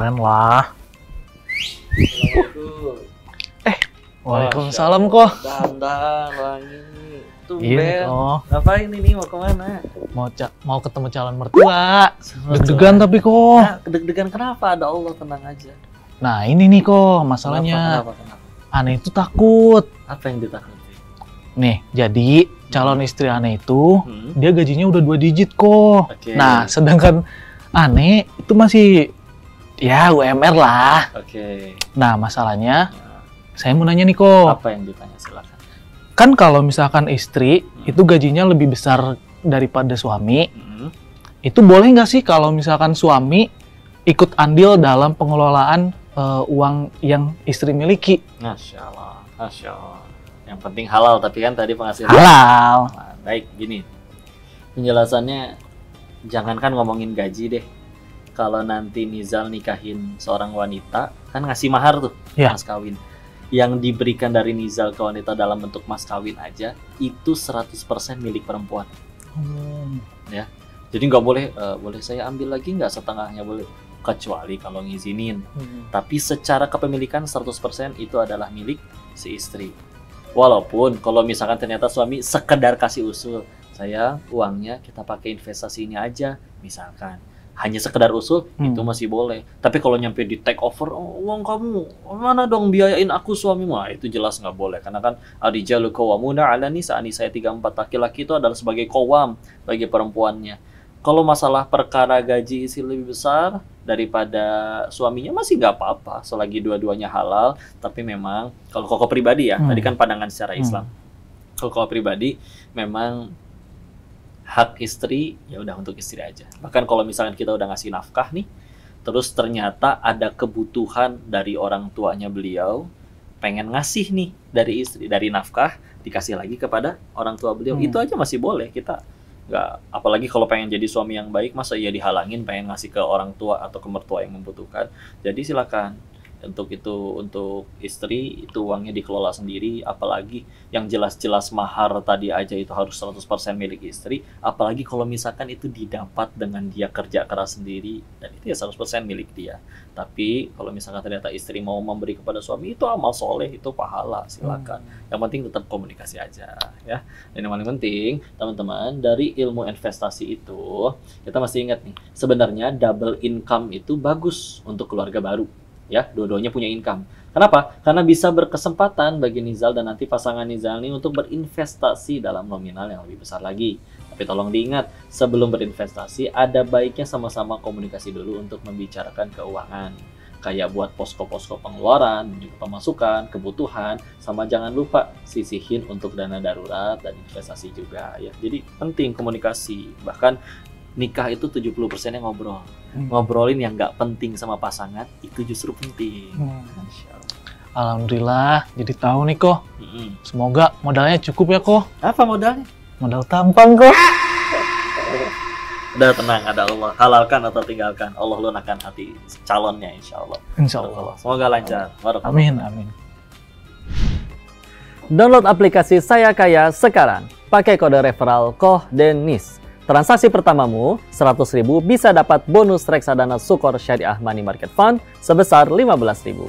keren lah. Assalamualaikum. Waalaikumsalam kok. Dan wangi. Iya kok. Ngapain ini, mau kemana? Mau ketemu calon mertua. Deg-degan tapi kok. Nah, deg-degan kenapa? Ada Allah, tenang aja. Nah ini nih kok masalahnya. Kenapa? Aneh itu takut. Apa yang ditakuti? Nih, jadi calon istri Aneh itu dia gajinya udah 2 digit kok. Oke. Nah, sedangkan Aneh itu masih ya UMR lah. Oke. Nah, masalahnya saya mau nanya nih kok. Apa yang ditanya, silakan. Kan kalau misalkan istri itu gajinya lebih besar daripada suami, itu boleh nggak sih kalau misalkan suami ikut andil dalam pengelolaan uang yang istri miliki? Masya Allah, Masya Allah. Yang penting halal, tapi kan tadi penghasilan Halal. Nah, baik, gini. Penjelasannya, jangankan ngomongin gaji deh. Kalau nanti Nizal nikahin seorang wanita, kan ngasih mahar tuh, Ya. mas kawin. Yang diberikan dari Nizal ke wanita dalam bentuk mas kawin aja, itu 100% milik perempuan. Ya. Jadi nggak boleh, boleh saya ambil lagi nggak setengahnya, boleh. Kecuali kalau ngizinin. Tapi secara kepemilikan 100% itu adalah milik si istri. Walaupun kalau misalkan ternyata suami sekedar kasih usul, saya uangnya kita pakai investasi ini aja, misalkan. Hanya sekedar usul, itu masih boleh. Tapi kalau nyampe di take over, oh, uang kamu, mana dong biayain aku suamimu? Nah, itu jelas nggak boleh. Karena kan ar-rijalu qawwamuna 'alan nisa, An-Nisa 34, laki-laki itu adalah sebagai qawwam bagi perempuannya. Kalau masalah perkara gaji istri lebih besar daripada suaminya masih nggak apa-apa selagi dua-duanya halal. Tapi memang kalau koko pribadi ya, tadi kan pandangan secara Islam. Kalau koko pribadi memang hak istri ya udah untuk istri aja. Bahkan kalau misalnya kita udah ngasih nafkah nih, terus ternyata ada kebutuhan dari orang tuanya beliau pengen ngasih nih dari istri, dari nafkah dikasih lagi kepada orang tua beliau, itu aja masih boleh. Kita nggak, apalagi kalau pengen jadi suami yang baik, masa iya dihalangin pengen ngasih ke orang tua atau ke mertua yang membutuhkan. Jadi silakan. Untuk istri itu uangnya dikelola sendiri, apalagi yang jelas-jelas mahar tadi aja itu harus 100% milik istri, apalagi kalau misalkan itu didapat dengan dia kerja keras sendiri, dan itu ya 100% milik dia. Tapi kalau misalkan ternyata istri mau memberi kepada suami, itu amal soleh, itu pahala, silakan. Yang penting tetap komunikasi aja ya. Dan yang paling penting teman-teman, dari ilmu investasi itu kita mesti ingat nih, sebenarnya double income itu bagus untuk keluarga baru. Ya, dua-duanya punya income. Kenapa? Karena bisa berkesempatan bagi Nizal dan nanti pasangan Nizal ini untuk berinvestasi dalam nominal yang lebih besar lagi. Tapi tolong diingat, sebelum berinvestasi ada baiknya sama-sama komunikasi dulu untuk membicarakan keuangan. Kayak buat posko-posko pengeluaran, juga pemasukan, kebutuhan, sama jangan lupa sisihin untuk dana darurat dan investasi juga ya. Jadi penting komunikasi. Bahkan nikah itu 70% yang ngobrol. Ngobrolin yang nggak penting sama pasangan, itu justru penting. Alhamdulillah, jadi tahu nih kok. Semoga modalnya cukup ya kok. Apa modalnya? Modal tampang kok. Udah tenang, ada Allah. Halalkan atau tinggalkan, Allah lunakan hati calonnya insya Allah. Insya Allah. Semoga lancar. Amin, amin. Download aplikasi Saya Kaya sekarang. Pakai kode referral KOHDENIS. Transaksi pertamamu, 100.000 bisa dapat bonus reksadana Sukor Syariah Money Market Fund sebesar 15.000.